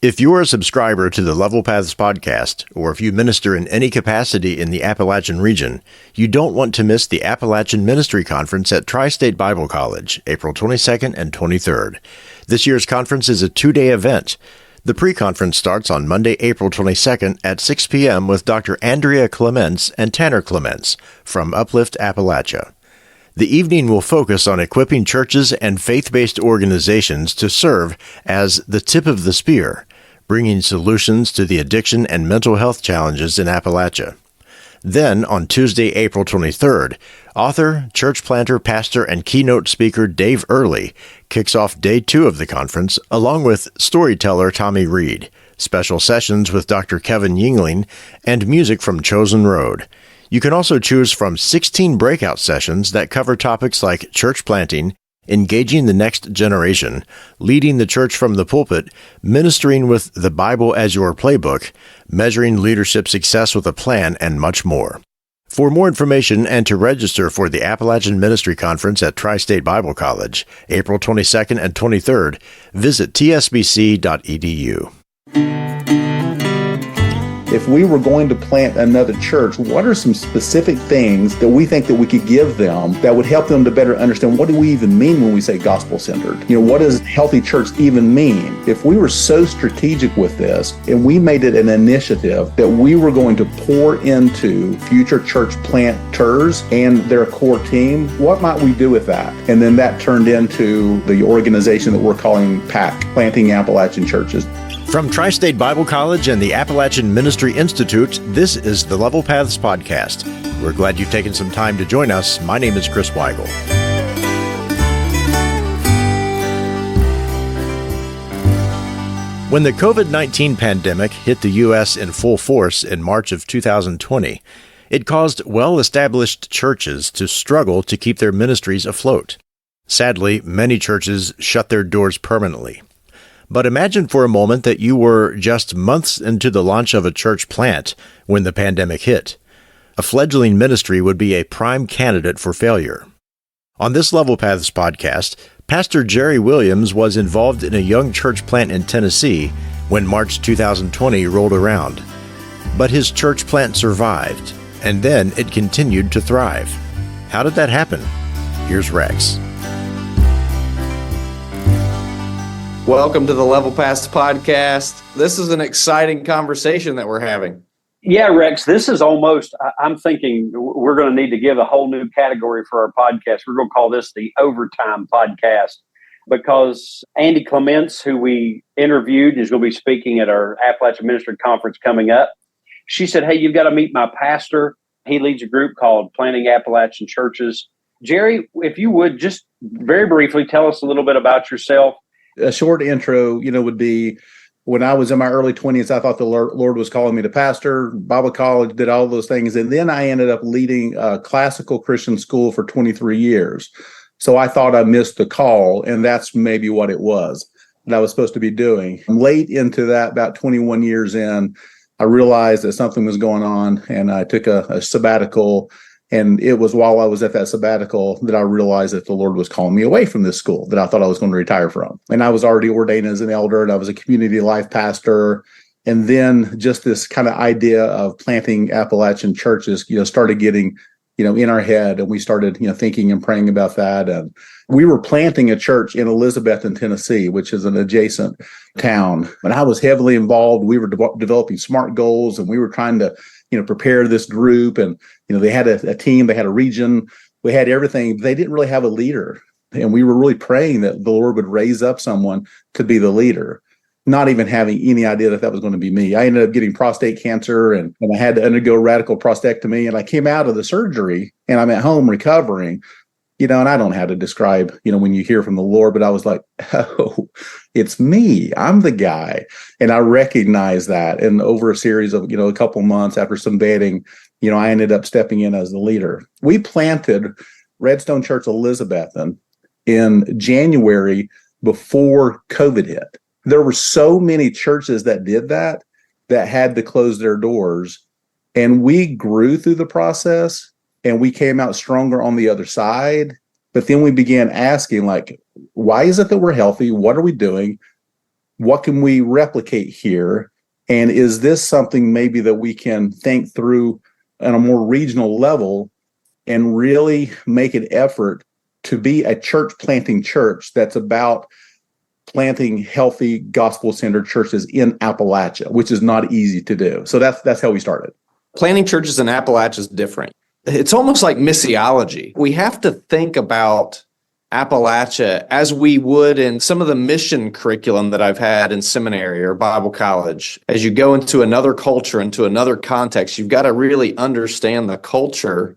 If you are a subscriber to the Level Paths podcast, or if you minister in any capacity in the Appalachian region, you don't want to miss the Appalachian Ministry Conference at Tri-State Bible College, April 22nd and 23rd. This year's conference is a two-day event. The pre-conference starts on Monday, April 22nd at 6 p.m. with Dr. Andrea Clements and Tanner Clements from Uplift Appalachia. The evening will focus on equipping churches and faith-based organizations to serve as the tip of the spear, bringing solutions to the addiction and mental health challenges in Appalachia. Then, on Tuesday, April 23rd, author, church planter, pastor, and keynote speaker Dave Earley kicks off day 2 of the conference, along with storyteller Tommy Reed, special sessions with Dr. Kevin Yingling, and music from Chosen Road. You can also choose from 16 breakout sessions that cover topics like church planting, engaging the next generation, leading the church from the pulpit, ministering with the Bible as your playbook, measuring leadership success with a plan, and much more. For more information and to register for the Appalachian Ministry Conference at Tri-State Bible College, April 22nd and 23rd, visit tsbc.edu. If we were going to plant another church, what are some specific things that we think that we could give them that would help them to better understand what do we even mean when we say gospel-centered? What does healthy church even mean? If we were so strategic with this and we made it an initiative that we were going to pour into future church planters and their core team, what might we do with that? And then that turned into the organization that we're calling PAC, Planting Appalachian Churches. From Tri-State Bible College and the Appalachian Ministry Institute, this is the Level Paths Podcast. We're glad you've taken some time to join us. My name is Chris Weigel. When the COVID-19 pandemic hit the U.S. in full force in March of 2020, it caused well-established churches to struggle to keep their ministries afloat. Sadly, many churches shut their doors permanently. But imagine for a moment that you were just months into the launch of a church plant when the pandemic hit. A fledgling ministry would be a prime candidate for failure. On this Level Paths podcast, Pastor Jerry Williams was involved in a young church plant in Tennessee when March 2020 rolled around. But his church plant survived, and then it continued to thrive. How did that happen? Here's Rex. Welcome to the Level Paths podcast. This is an exciting conversation that we're having. Yeah, Rex, this is almost, I'm thinking we're going to need to give a whole new category for our podcast. We're going to call this the Overtime Podcast because Andy Clements, who we interviewed, is going to be speaking at our Appalachian Ministry Conference coming up. She said, hey, you've got to meet my pastor. He leads a group called Planting Appalachian Churches. Jerry, if you would just very briefly tell us a little bit about yourself. A short intro, would be when I was in my early 20s, I thought the Lord was calling me to pastor, Bible college, did all those things. And then I ended up leading a classical Christian school for 23 years. So I thought I missed the call, and that's maybe what it was that I was supposed to be doing. Late into that, about 21 years in, I realized that something was going on, and I took a sabbatical. And it was while I was at that sabbatical that I realized that the Lord was calling me away from this school that I thought I was going to retire from. And I was already ordained as an elder, and I was a community life pastor. And then just this kind of idea of planting Appalachian churches, started getting, in our head. And we started, thinking and praying about that. And we were planting a church in Elizabethton, Tennessee, which is an adjacent town. And I was heavily involved. We were developing SMART goals, and we were trying to prepare this group. And, they had a team, they had a region, we had everything. They didn't really have a leader. And we were really praying that the Lord would raise up someone to be the leader, not even having any idea that was going to be me. I ended up getting prostate cancer and I had to undergo radical prostatectomy. And I came out of the surgery and I'm at home recovering, and I don't know how to describe, when you hear from the Lord, but I was like, oh, it's me. I'm the guy. And I recognized that. And over a series of, a couple months after some vetting, I ended up stepping in as the leader. We planted Redstone Church Elizabethton in January before COVID hit. There were so many churches that did that had to close their doors. And we grew through the process. And we came out stronger on the other side. But then we began asking, why is it that we're healthy? What are we doing? What can we replicate here? And is this something maybe that we can think through on a more regional level and really make an effort to be a church planting church that's about planting healthy gospel-centered churches in Appalachia, which is not easy to do. So that's how we started. Planting churches in Appalachia is different. It's almost like missiology. We have to think about Appalachia as we would in some of the mission curriculum that I've had in seminary or Bible college. As you go into another culture, into another context, you've got to really understand the culture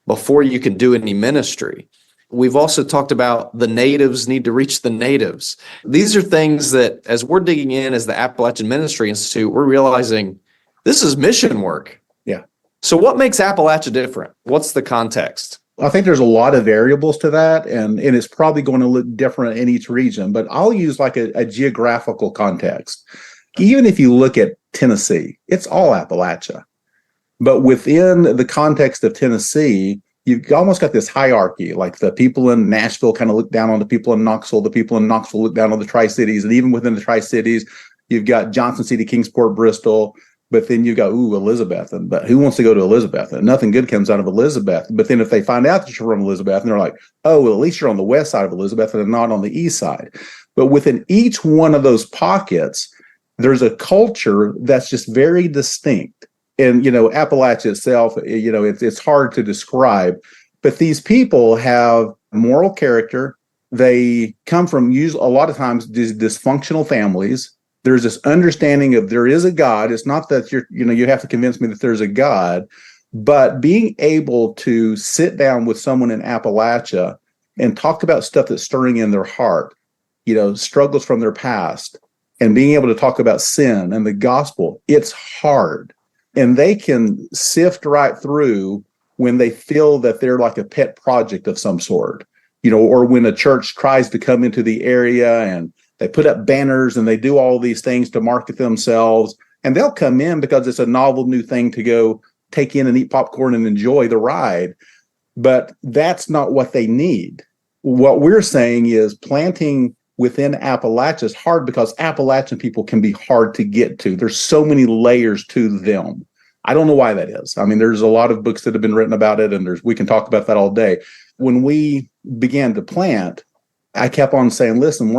before you can do any ministry. We've also talked about the natives need to reach the natives. These are things that, as we're digging in as the Appalachian Ministry Institute, we're realizing this is mission work. Yeah. So what makes Appalachia different? What's the context? I think there's a lot of variables to that, and it's probably going to look different in each region, but I'll use like a geographical context. Even if you look at Tennessee, it's all Appalachia. But within the context of Tennessee, you've almost got this hierarchy, like the people in Nashville kind of look down on the people in Knoxville, the people in Knoxville look down on the Tri-Cities, and even within the Tri-Cities, you've got Johnson City, Kingsport, Bristol, but then you've got, Elizabethton. But who wants to go to Elizabethton? Nothing good comes out of Elizabeth. But then if they find out that you're from Elizabethton, they're like, oh, well, at least you're on the west side of Elizabethton and not on the east side. But within each one of those pockets, there's a culture that's just very distinct. And, Appalachia itself, it's hard to describe. But these people have moral character. They come from a lot of times these dysfunctional families. There's this understanding of there is a God. It's not that you have to convince me that there's a God, but being able to sit down with someone in Appalachia and talk about stuff that's stirring in their heart, struggles from their past, and being able to talk about sin and the gospel, it's hard. And they can sift right through when they feel that they're like a pet project of some sort, or when a church tries to come into the area and they put up banners and they do all these things to market themselves, and they'll come in because it's a novel new thing to go take in and eat popcorn and enjoy the ride. But that's not what they need. What we're saying is planting within Appalachia is hard because Appalachian people can be hard to get to. There's so many layers to them. I don't know why that is. I mean, there's a lot of books that have been written about it, and we can talk about that all day. When we began to plant, I kept on saying, listen,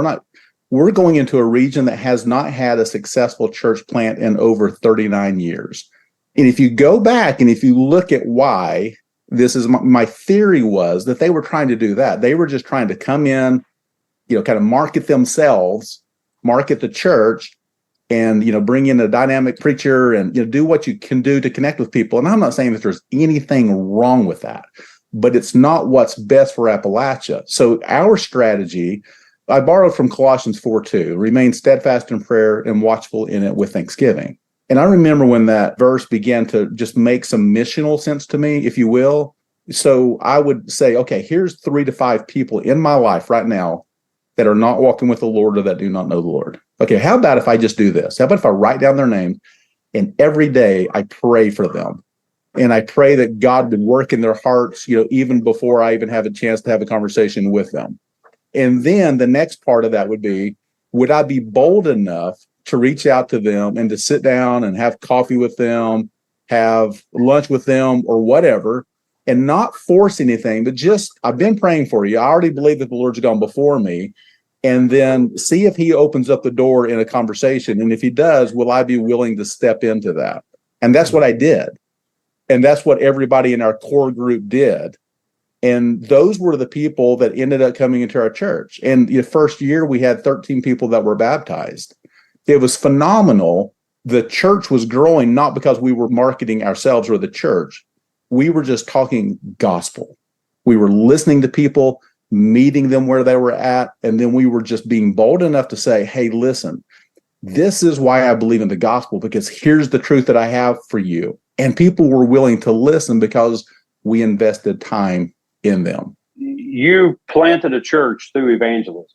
we're going into a region that has not had a successful church plant in over 39 years. And if you go back and if you look at why, this is my theory was that they were trying to do that. They were just trying to come in, kind of market themselves, market the church, and, bring in a dynamic preacher and, do what you can do to connect with people. And I'm not saying that there's anything wrong with that, but it's not what's best for Appalachia. So our strategy, I borrowed from Colossians 4:2, remain steadfast in prayer and watchful in it with thanksgiving. And I remember when that verse began to just make some missional sense to me, if you will. So I would say, okay, here's 3 to 5 people in my life right now that are not walking with the Lord or that do not know the Lord. Okay, how about if I just do this? How about if I write down their name and every day I pray for them? And I pray that God would work in their hearts, even before I even have a chance to have a conversation with them. And then the next part of that would be, would I be bold enough to reach out to them and to sit down and have coffee with them, have lunch with them or whatever, and not force anything, but just, I've been praying for you. I already believe that the Lord's gone before me. And then see if he opens up the door in a conversation. And if he does, will I be willing to step into that? And that's what I did. And that's what everybody in our core group did. And those were the people that ended up coming into our church. And the first year, we had 13 people that were baptized. It was phenomenal. The church was growing, not because we were marketing ourselves or the church. We were just talking gospel. We were listening to people, meeting them where they were at. And then we were just being bold enough to say, hey, listen, this is why I believe in the gospel, because here's the truth that I have for you. And people were willing to listen because we invested time in them. You planted a church through evangelism.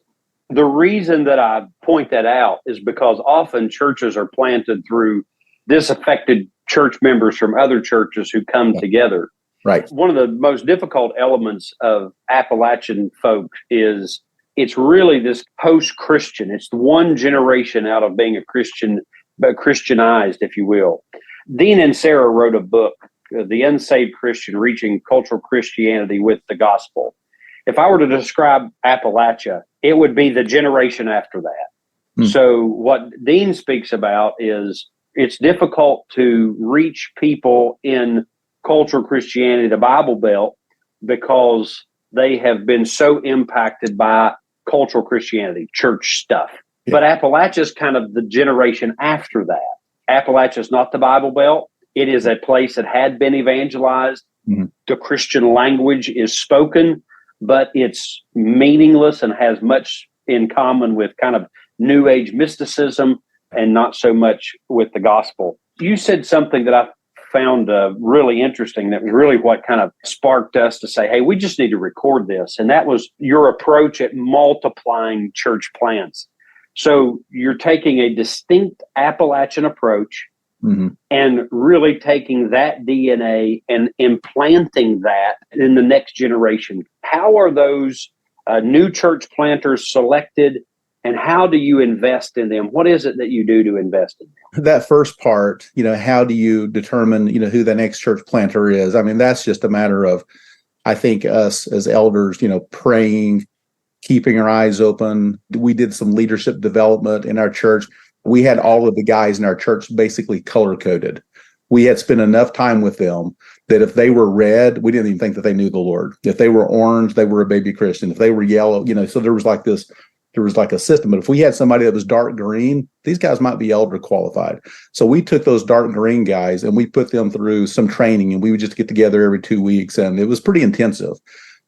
The reason that I point that out is because often churches are planted through disaffected church members from other churches who come together. Right. One of the most difficult elements of Appalachian folk is it's really this post-Christian. It's the one generation out of being a Christian, but Christianized, if you will. Dean and Sarah wrote a book, The Unsaved Christian, Reaching Cultural Christianity with the Gospel. If I were to describe Appalachia, it would be the generation after that. So what Dean speaks about is it's difficult to reach people in cultural Christianity, the Bible Belt, because they have been so impacted by cultural Christianity, church stuff. Yeah. But Appalachia is kind of the generation after that. Appalachia is not the Bible Belt. It is a place that had been evangelized. Mm-hmm. The Christian language is spoken, but it's meaningless and has much in common with kind of New Age mysticism and not so much with the gospel. You said something that I found really interesting, that was really what kind of sparked us to say, hey, we just need to record this. And that was your approach at multiplying church plants. So you're taking a distinct Appalachian approach and really taking that DNA and implanting that in the next generation. How are those new church planters selected, and how do you invest in them? What is it that you do to invest in them? That first part, how do you determine, who the next church planter is? I mean, that's just a matter of, I think, us as elders, praying, keeping our eyes open. We did some leadership development in our church. We had all of the guys in our church basically color-coded. We had spent enough time with them that if they were red, we didn't even think that they knew the Lord. If they were orange, they were a baby Christian. If they were yellow, so there was like a system. But if we had somebody that was dark green, these guys might be elder qualified. So we took those dark green guys and we put them through some training, and we would just get together every 2 weeks, and it was pretty intensive.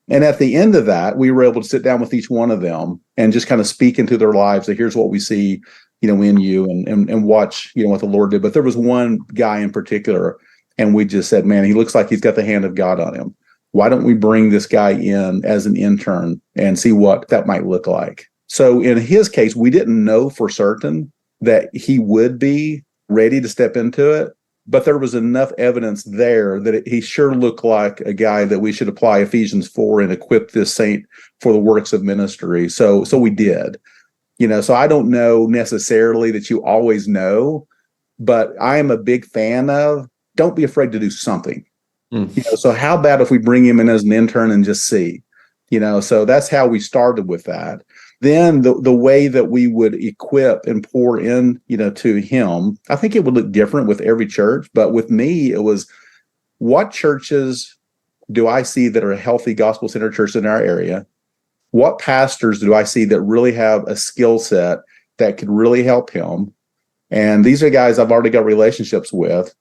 And at the end of that, we were able to sit down with each one of them and just kind of speak into their lives. That here's what we see, in you, and watch, what the Lord did. But there was one guy in particular, and we just said, man, he looks like he's got the hand of God on him. Why don't we bring this guy in as an intern and see what that might look like? So in his case, we didn't know for certain that he would be ready to step into it, but there was enough evidence there that he sure looked like a guy that we should apply Ephesians 4 and equip this saint for the works of ministry. So we did. So I don't know necessarily that you always know, but I am a big fan of, don't be afraid to do something. So how about if we bring him in as an intern and just see, so that's how we started with that. Then the way that we would equip and pour in, to him, I think it would look different with every church. But with me, it was, what churches do I see that are healthy gospel-centered churches in our area? What pastors do I see that really have a skill set that could really help him? And these are guys I've already got relationships with.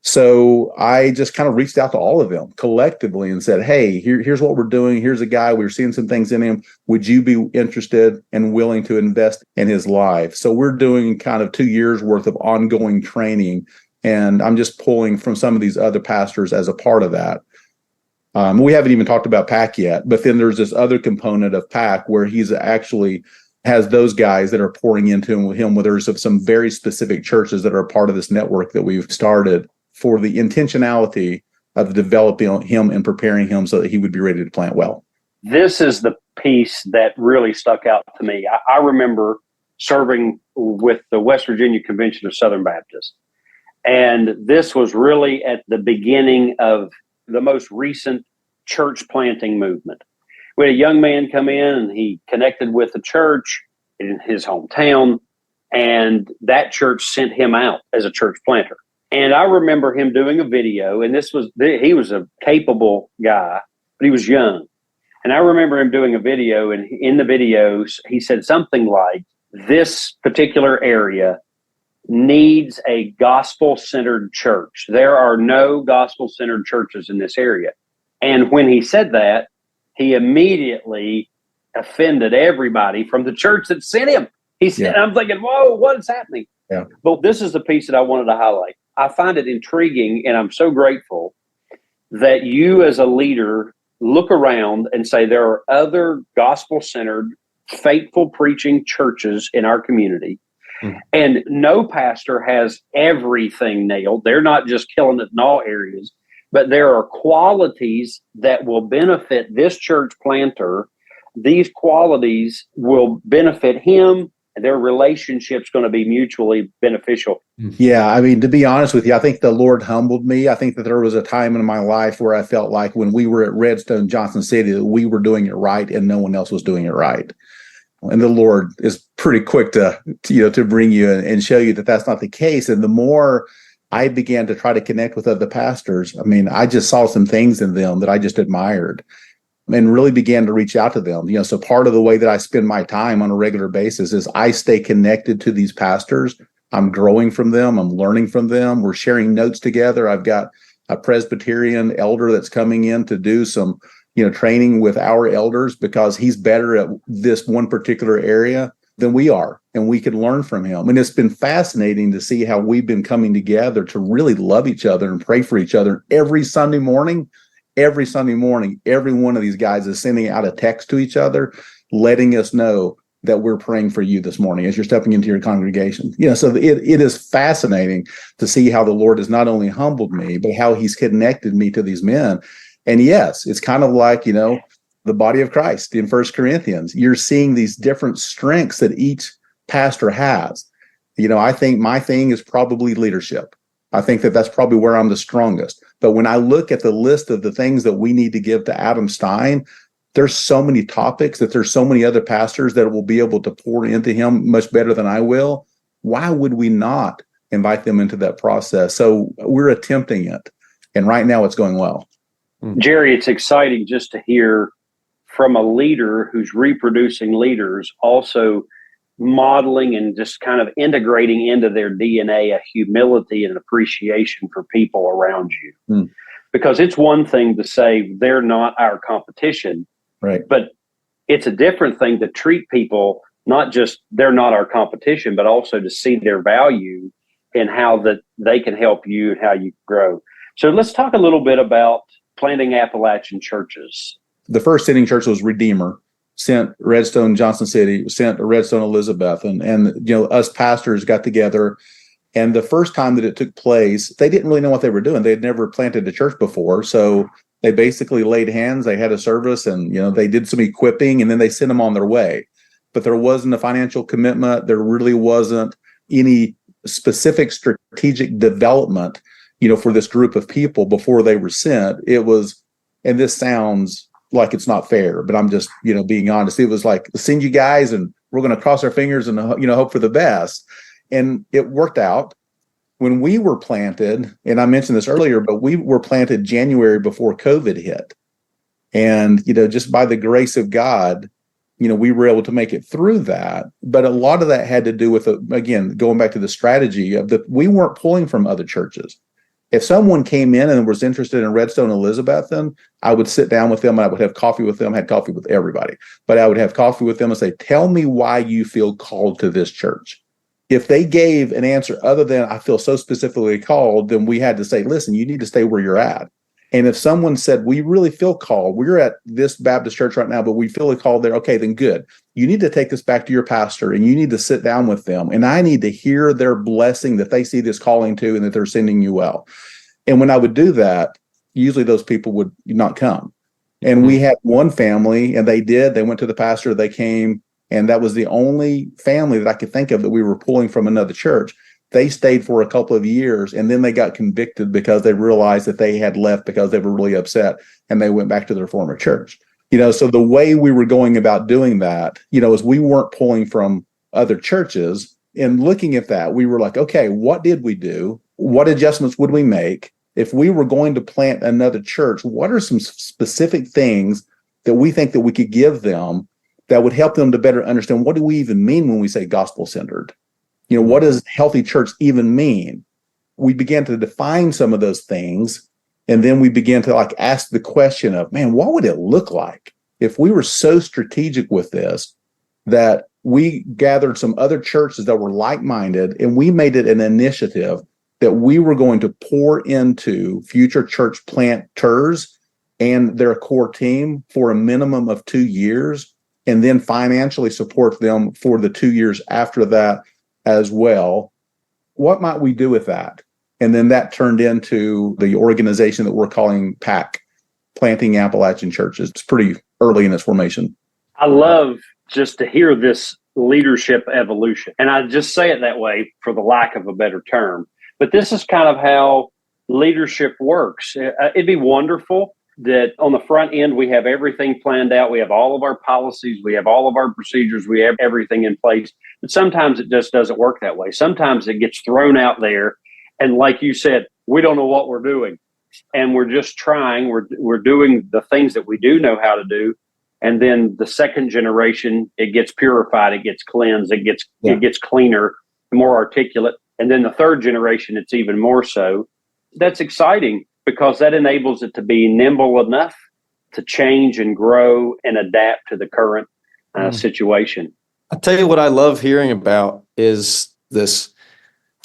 So I just kind of reached out to all of them collectively and said, hey, here's what we're doing. Here's a guy. We're seeing some things in him. Would you be interested and willing to invest in his life? So we're doing kind of 2 years worth of ongoing training. And I'm just pulling from some of these other pastors as a part of that. We haven't even talked about PAC yet, but then there's this other component of PAC where he's actually has those guys that are pouring into him, where there's some very specific churches that are a part of this network that we've started for the intentionality of developing him and preparing him so that he would be ready to plant well. This is the piece that really stuck out to me. I remember serving with the West Virginia Convention of Southern Baptists, and this was really at the beginning of the most recent church planting movement. We had a young man come in, and he connected with a church in his hometown, and that church sent him out as a church planter. And I remember him doing a video, and he was a capable guy, but he was young. And I remember him doing a video, and in the videos, he said something like, this particular area needs a gospel-centered church. There are no gospel-centered churches in this area. And when he said that, he immediately offended everybody from the church that sent him. He said, I'm thinking, whoa, what is happening? Yeah. But this is the piece that I wanted to highlight. I find it intriguing, and I'm so grateful that you as a leader look around and say there are other gospel-centered, faithful preaching churches in our community. And no pastor has everything nailed. They're not just killing it in all areas, but there are qualities that will benefit this church planter these qualities will benefit him, and their relationship's going to be mutually beneficial. Yeah, I mean, to be honest with you, I think the Lord humbled me. I think that there was a time in my life where I felt like when we were at Redstone, Johnson City, that we were doing it right and no one else was doing it right. And the Lord is pretty quick to bring you and show you that that's not the case. And the more I began to try to connect with other pastors, I mean, I just saw some things in them that I just admired and really began to reach out to them. So part of the way that I spend my time on a regular basis is I stay connected to these pastors. I'm growing from them. I'm learning from them. We're sharing notes together. I've got a Presbyterian elder that's coming in to do some, training with our elders because he's better at this one particular area than we are, and we can learn from him. And it's been fascinating to see how we've been coming together to really love each other and pray for each other every Sunday morning. Every Sunday morning, every one of these guys is sending out a text to each other, letting us know that we're praying for you this morning as you're stepping into your congregation. So it is fascinating to see how the Lord has not only humbled me, but how he's connected me to these men. And yes, it's kind of like, the body of Christ in 1 Corinthians. You're seeing these different strengths that each pastor has. I think my thing is probably leadership. I think that that's probably where I'm the strongest. But when I look at the list of the things that we need to give to Adam Stein, there's so many topics that there's so many other pastors that will be able to pour into him much better than I will. Why would we not invite them into that process? So we're attempting it. And right now it's going well. Jerry, it's exciting just to hear from a leader who's reproducing leaders, also modeling and just kind of integrating into their DNA a humility and appreciation for people around you. Because it's one thing to say they're not our competition, right? But it's a different thing to treat people, not just they're not our competition, but also to see their value and how that they can help you and how you grow. So let's talk a little bit about planting Appalachian churches. The first sitting church was Redeemer. Sent Redstone, Johnson City, sent Redstone, Elizabethton, and us pastors got together. And the first time that it took place, they didn't really know what they were doing. They had never planted a church before, so they basically laid hands. They had a service, and they did some equipping, and then they sent them on their way. But there wasn't a financial commitment. There really wasn't any specific strategic development, for this group of people before they were sent. It was, and this sounds like it's not fair, but I'm just, being honest. It was like, send you guys and we're going to cross our fingers and, hope for the best. And it worked out. When we were planted, and I mentioned this earlier, but we were planted January before COVID hit. And, just by the grace of God, we were able to make it through that. But a lot of that had to do with, again, going back to the strategy of we weren't pulling from other churches. If someone came in and was interested in Redstone, Elizabethton, I would sit down with them and I would have coffee with them. I had coffee with everybody, but I would have coffee with them and say, tell me why you feel called to this church. If they gave an answer other than I feel so specifically called, then we had to say, listen, you need to stay where you're at. And if someone said, we really feel called, we're at this Baptist church right now, but we feel a call there. Okay, then good. You need to take this back to your pastor and you need to sit down with them. And I need to hear their blessing that they see this calling to and that they're sending you well. And when I would do that, usually those people would not come. And we had one family and they went to the pastor, they came, and that was the only family that I could think of that we were pulling from another church. They stayed for a couple of years and then they got convicted because they realized that they had left because they were really upset and they went back to their former church. So the way we were going about doing that, is we weren't pulling from other churches. And looking at that, we were like, okay, what did we do? What adjustments would we make? If we were going to plant another church, what are some specific things that we think that we could give them that would help them to better understand what do we even mean when we say gospel-centered? What does healthy church even mean? We began to define some of those things, and then we began to ask the question of, man, what would it look like if we were so strategic with this that we gathered some other churches that were like-minded and we made it an initiative that we were going to pour into future church planters and their core team for a minimum of 2 years, and then financially support them for the 2 years after that as well. What might we do with that? And then that turned into the organization that we're calling PAC, Planting Appalachian Churches. It's pretty early in its formation. I love just to hear this leadership evolution. And I just say it that way for the lack of a better term. But this is kind of how leadership works. It'd be wonderful that on the front end, we have everything planned out. We have all of our policies. We have all of our procedures. We have everything in place. But sometimes it just doesn't work that way. Sometimes it gets thrown out there. And like you said, we don't know what we're doing. And we're just trying. We're doing the things that we do know how to do. And then the second generation, it gets purified, it gets cleansed, it gets cleaner, more articulate. And then the third generation, it's even more so. That's exciting because that enables it to be nimble enough to change and grow and adapt to the current situation. I'll tell you what I love hearing about is this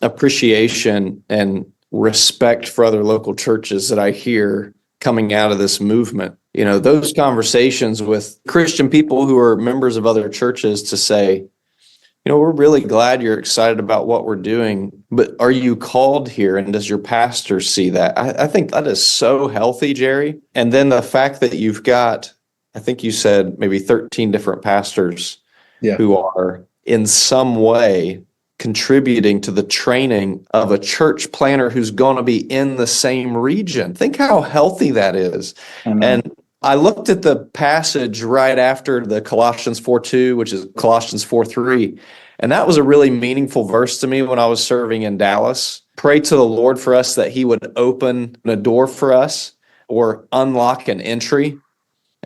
appreciation and respect for other local churches that I hear coming out of this movement. You know, those conversations with Christian people who are members of other churches to say, you know, we're really glad you're excited about what we're doing, but are you called here? And does your pastor see that? I think that is so healthy, Jerry. And then the fact that you've got, I think you said maybe 13 different pastors who are in some way contributing to the training of a church planner who's going to be in the same region. Think how healthy that is. And I looked at the passage right after the Colossians 4:2, which is Colossians 4:3, and that was a really meaningful verse to me when I was serving in Dallas. Pray to the Lord for us that he would open a door for us or unlock an entry.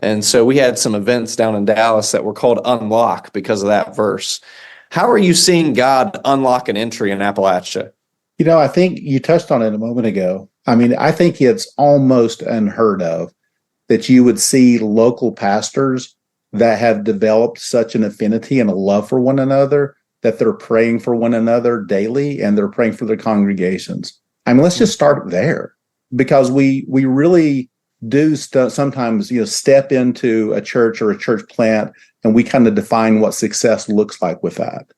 And so we had some events down in Dallas that were called Unlock because of that verse. How are you seeing God unlock an entry in Appalachia? You know, I think you touched on it a moment ago. I mean, I think it's almost unheard of that you would see local pastors that have developed such an affinity and a love for one another that they're praying for one another daily and they're praying for their congregations. I mean, let's just start there because we really do sometimes, step into a church or a church plant and we kind of define what success looks like with that.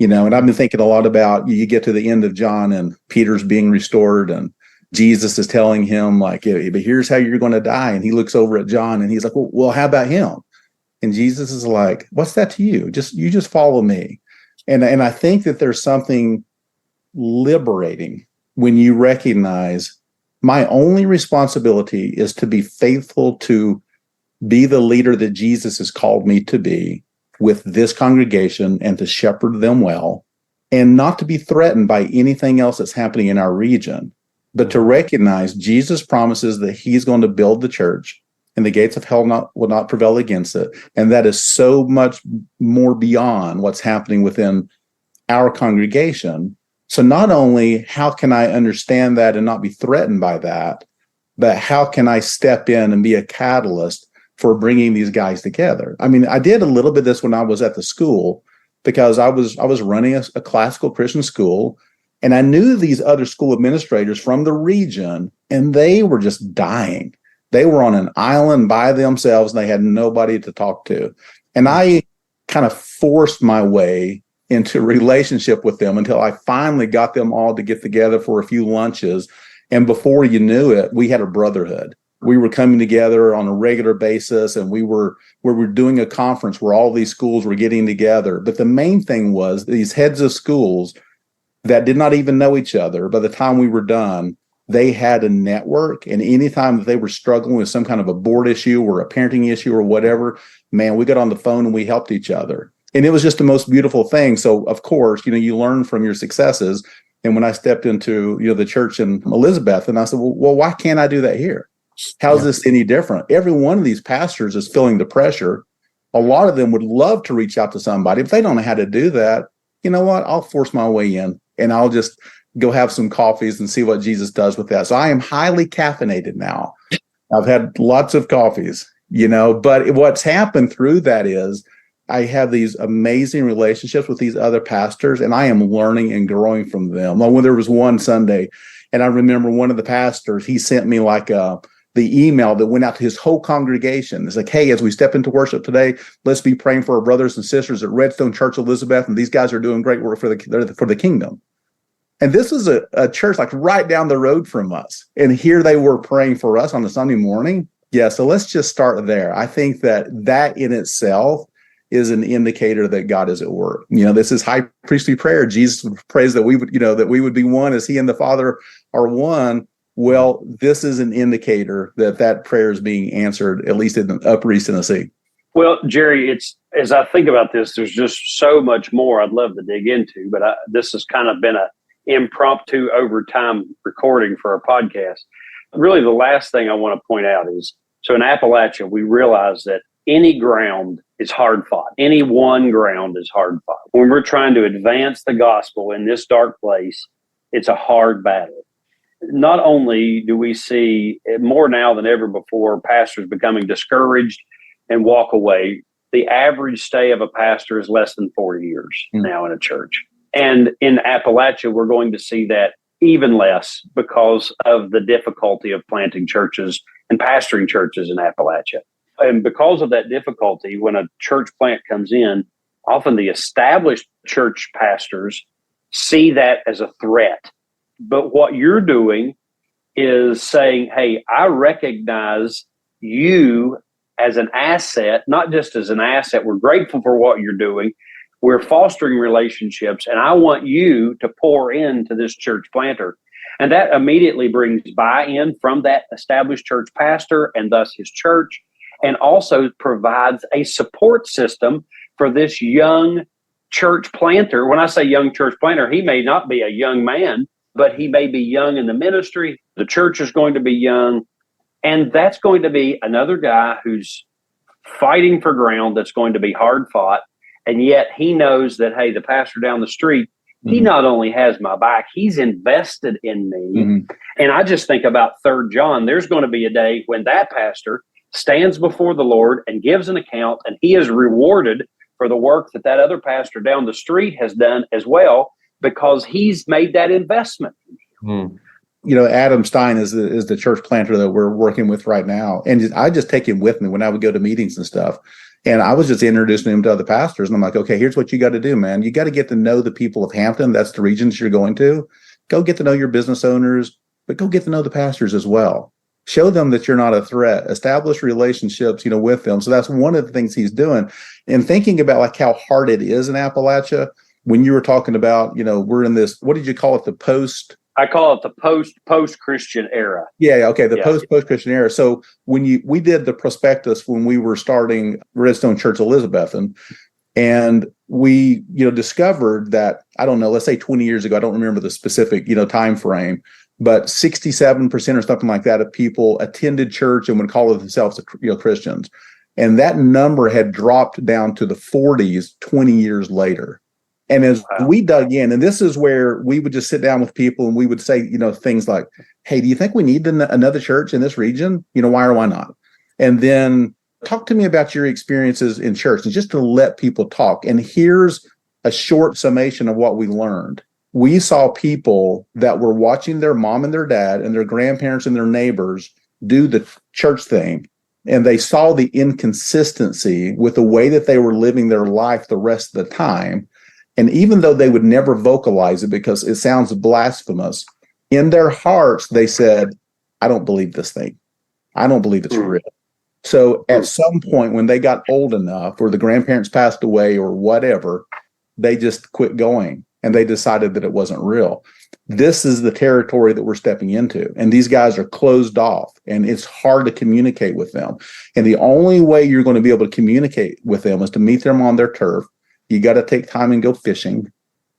And I've been thinking a lot about, you get to the end of John and Peter's being restored and Jesus is telling him like, but here's how you're going to die. And he looks over at John and he's like, well, how about him? And Jesus is like, what's that to you? You just follow me. And I think that there's something liberating when you recognize my only responsibility is to be faithful to be the leader that Jesus has called me to be with this congregation and to shepherd them well and not to be threatened by anything else that's happening in our region, but to recognize Jesus promises that he's going to build the church and the gates of hell will not prevail against it. And that is so much more beyond what's happening within our congregation. So not only how can I understand that and not be threatened by that, but how can I step in and be a catalyst for bringing these guys together? I mean, I did a little bit of this when I was at the school because I was running a classical Christian school, and I knew these other school administrators from the region, and they were just dying. They were on an island by themselves, and they had nobody to talk to. And I kind of forced my way into a relationship with them until I finally got them all to get together for a few lunches. And before you knew it, we had a brotherhood. We were coming together on a regular basis, and we were doing a conference where all these schools were getting together. But the main thing was these heads of schools that did not even know each other, by the time we were done, they had a network. And anytime that they were struggling with some kind of a board issue or a parenting issue or whatever, man, we got on the phone and we helped each other. And it was just the most beautiful thing. So, of course, you learn from your successes. And when I stepped into, the church in Elizabethton, I said, well, why can't I do that here? How's this any different? Every one of these pastors is feeling the pressure. A lot of them would love to reach out to somebody, but they don't know how to do that. You know what? I'll force my way in and I'll just go have some coffees and see what Jesus does with that. So I am highly caffeinated now. I've had lots of coffees, but what's happened through that is I have these amazing relationships with these other pastors, and I am learning and growing from them. Well, when there was one Sunday, and I remember one of the pastors, he sent me like the email that went out to his whole congregation. It's like, hey, as we step into worship today, let's be praying for our brothers and sisters at Redstone Church Elizabeth, and these guys are doing great work for the kingdom. And this is a church like right down the road from us. And here they were praying for us on a Sunday morning. Yeah, so let's just start there. I think that in itself is an indicator that God is at work. This is high priestly prayer. Jesus prays that we would be one as he and the Father are one. Well, this is an indicator that prayer is being answered, at least in Upper East Tennessee. Well, Jerry, as I think about this, there's just so much more I'd love to dig into, but this has kind of been an impromptu overtime recording for our podcast. Really, the last thing I want to point out is, so in Appalachia, we realize that any ground is hard fought. Any one ground is hard fought. When we're trying to advance the gospel in this dark place, it's a hard battle. Not only do we see more now than ever before pastors becoming discouraged and walk away, the average stay of a pastor is less than 4 years now in a church. And in Appalachia, we're going to see that even less because of the difficulty of planting churches and pastoring churches in Appalachia. And because of that difficulty, when a church plant comes in, often the established church pastors see that as a threat. But what you're doing is saying, hey, I recognize you as an asset, not just as an asset. We're grateful for what you're doing. We're fostering relationships, and I want you to pour into this church planter. And that immediately brings buy-in from that established church pastor and thus his church, and also provides a support system for this young church planter. When I say young church planter, he may not be a young man, but he may be young in the ministry. The church is going to be young. And that's going to be another guy who's fighting for ground that's going to be hard fought. And yet he knows that, hey, the pastor down the street, he not only has my back, he's invested in me. And I just think about 3 John. There's going to be a day when that pastor stands before the Lord and gives an account, and he is rewarded for the work that other pastor down the street has done as well, because he's made that investment. Adam Stein is the church planter that we're working with right now. And I just take him with me when I would go to meetings and stuff. And I was just introducing him to other pastors. And I'm like, okay, here's what you got to do, man. You got to get to know the people of Hampton. That's the regions you're going to. Go get to know your business owners, but go get to know the pastors as well. Show them that you're not a threat. Establish relationships, with them. So that's one of the things he's doing. And thinking about like how hard it is in Appalachia, when you were talking about, we're in this, what did you call it? The post? I call it the post-Christian era. Yeah, okay, the post-Christian era. So when we did the prospectus when we were starting Redstone Church Elizabethton, and we discovered that, I don't know, let's say 20 years ago, I don't remember the specific time frame, but 67% or something like that of people attended church and would call themselves Christians, and that number had dropped down to the 40s 20 years later. And as we dug in, and this is where we would just sit down with people and we would say, things like, hey, do you think we need another church in this region? Why or why not? And then talk to me about your experiences in church, and just to let people talk. And here's a short summation of what we learned. We saw people that were watching their mom and their dad and their grandparents and their neighbors do the church thing. And they saw the inconsistency with the way that they were living their life the rest of the time. And even though they would never vocalize it because it sounds blasphemous, in their hearts, they said, I don't believe this thing. I don't believe it's real. So at some point when they got old enough, or the grandparents passed away or whatever, they just quit going and they decided that it wasn't real. This is the territory that we're stepping into. And these guys are closed off, and it's hard to communicate with them. And the only way you're going to be able to communicate with them is to meet them on their turf. You got to take time and go fishing.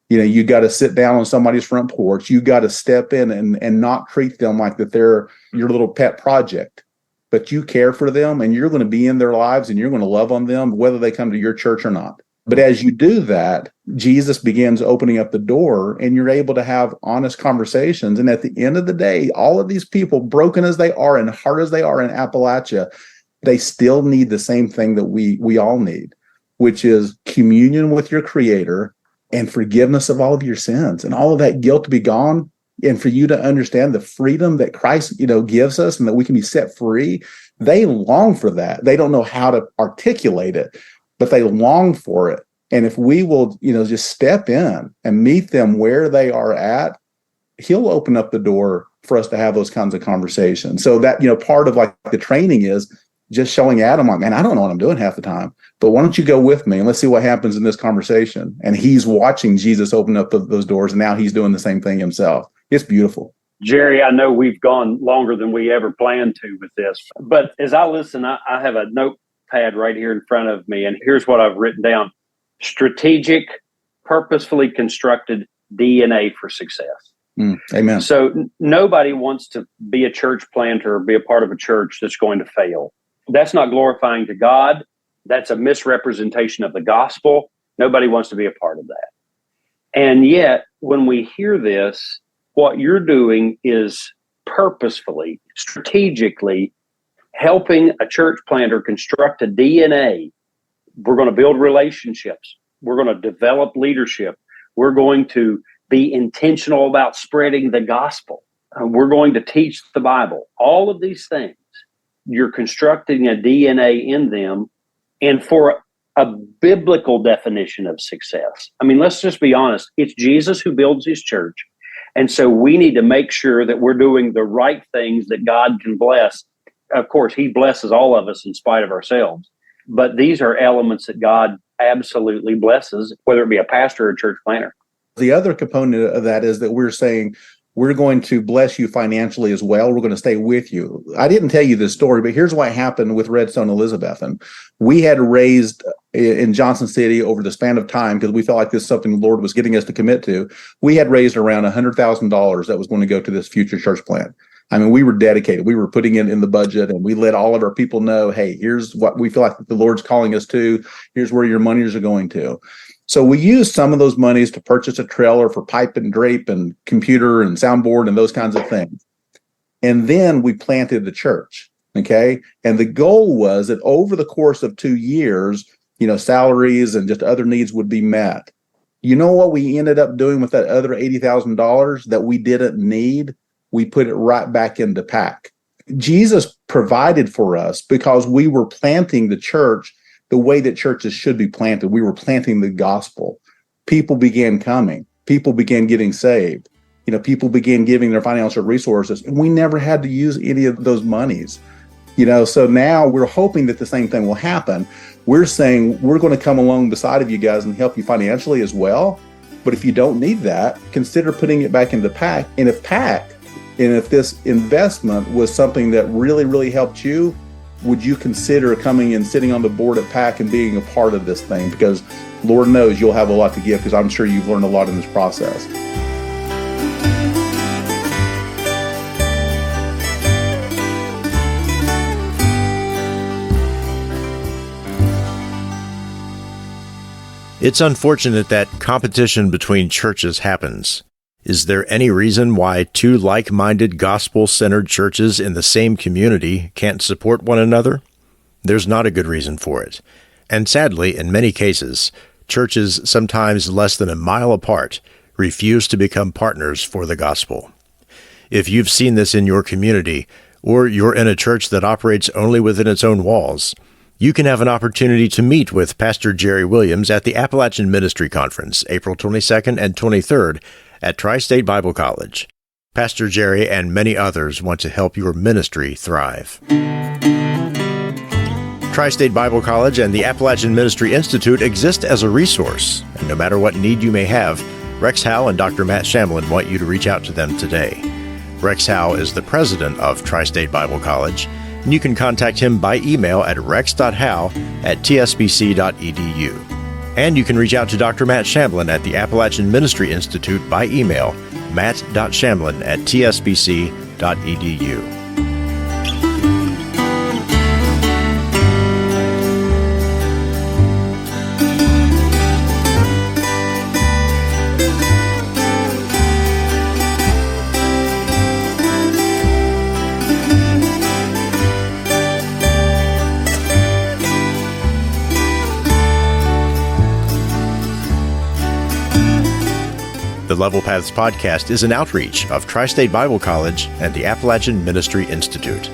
You got to sit down on somebody's front porch. You got to step in and not treat them like that they're your little pet project, but you care for them, and you're going to be in their lives, and you're going to love on them, whether they come to your church or not. But as you do that, Jesus begins opening up the door, and you're able to have honest conversations. And at the end of the day, all of these people, broken as they are and hard as they are in Appalachia, they still need the same thing that we all need, which is communion with your Creator and forgiveness of all of your sins and all of that guilt to be gone. And for you to understand the freedom that Christ, gives us, and that we can be set free. They long for that. They don't know how to articulate it, but they long for it. And if we will, just step in and meet them where they are at, he'll open up the door for us to have those kinds of conversations. So that, part of like the training is just showing Adam, like, man, I don't know what I'm doing half the time, but why don't you go with me and let's see what happens in this conversation. And he's watching Jesus open up those doors, and now he's doing the same thing himself. It's beautiful. Jerry, I know we've gone longer than we ever planned to with this, but as I listen, I have a notepad right here in front of me, and here's what I've written down. Strategic, purposefully constructed DNA for success. Amen. So nobody wants to be a church planter or be a part of a church that's going to fail. That's not glorifying to God. That's a misrepresentation of the gospel. Nobody wants to be a part of that. And yet, when we hear this, what you're doing is purposefully, strategically helping a church planter construct a DNA. We're going to build relationships. We're going to develop leadership. We're going to be intentional about spreading the gospel. We're going to teach the Bible. All of these things, you're constructing a DNA in them. And for a biblical definition of success, I mean, let's just be honest. It's Jesus who builds his church. And so we need to make sure that we're doing the right things that God can bless. Of course, he blesses all of us in spite of ourselves. But these are elements that God absolutely blesses, whether it be a pastor or a church planter. The other component of that is that we're saying we're going to bless you financially as well. We're going to stay with you. I didn't tell you this story, but here's what happened with Redstone Elizabethton. We had raised in Johnson City over the span of time, because we felt like this is something the Lord was getting us to commit to. We had raised around $100,000 that was going to go to this future church plant. I mean, we were dedicated. We were putting it in the budget, and we let all of our people know, hey, here's what we feel like the Lord's calling us to. Here's where your monies are going to. So we used some of those monies to purchase a trailer for pipe and drape and computer and soundboard and those kinds of things. And then we planted the church, okay? And the goal was that over the course of 2 years, salaries and just other needs would be met. You know what we ended up doing with that other $80,000 that we didn't need? We put it right back into PAC. Jesus provided for us because we were planting the church the way that churches should be planted. We were planting the gospel. People began coming. People began getting saved. People began giving their financial resources, and we never had to use any of those monies. So now we're hoping that the same thing will happen. We're saying we're going to come along beside of you guys and help you financially as well. But if you don't need that, consider putting it back into PAC. And if this investment was something that really, really helped you, would you consider coming and sitting on the board at PAC and being a part of this thing? Because Lord knows you'll have a lot to give, because I'm sure you've learned a lot in this process. It's unfortunate that competition between churches happens. Is there any reason why two like-minded, gospel-centered churches in the same community can't support one another? There's not a good reason for it. And sadly, in many cases, churches sometimes less than a mile apart refuse to become partners for the gospel. If you've seen this in your community, or you're in a church that operates only within its own walls, you can have an opportunity to meet with Pastor Jerry Williams at the Appalachian Ministry Conference, April 22nd and 23rd, at Tri-State Bible College. Pastor Jerry and many others want to help your ministry thrive. Tri-State Bible College and the Appalachian Ministry Institute exist as a resource, and no matter what need you may have, Rex Howe and Dr. Matt Shamlin want you to reach out to them today. Rex Howe is the president of Tri-State Bible College, and you can contact him by email at rex.howe@tsbc.edu. And you can reach out to Dr. Matt Shamlin at the Appalachian Ministry Institute by email, matt.shamlin@tsbc.edu. The Level Paths Podcast is an outreach of Tri-State Bible College and the Appalachian Ministry Institute.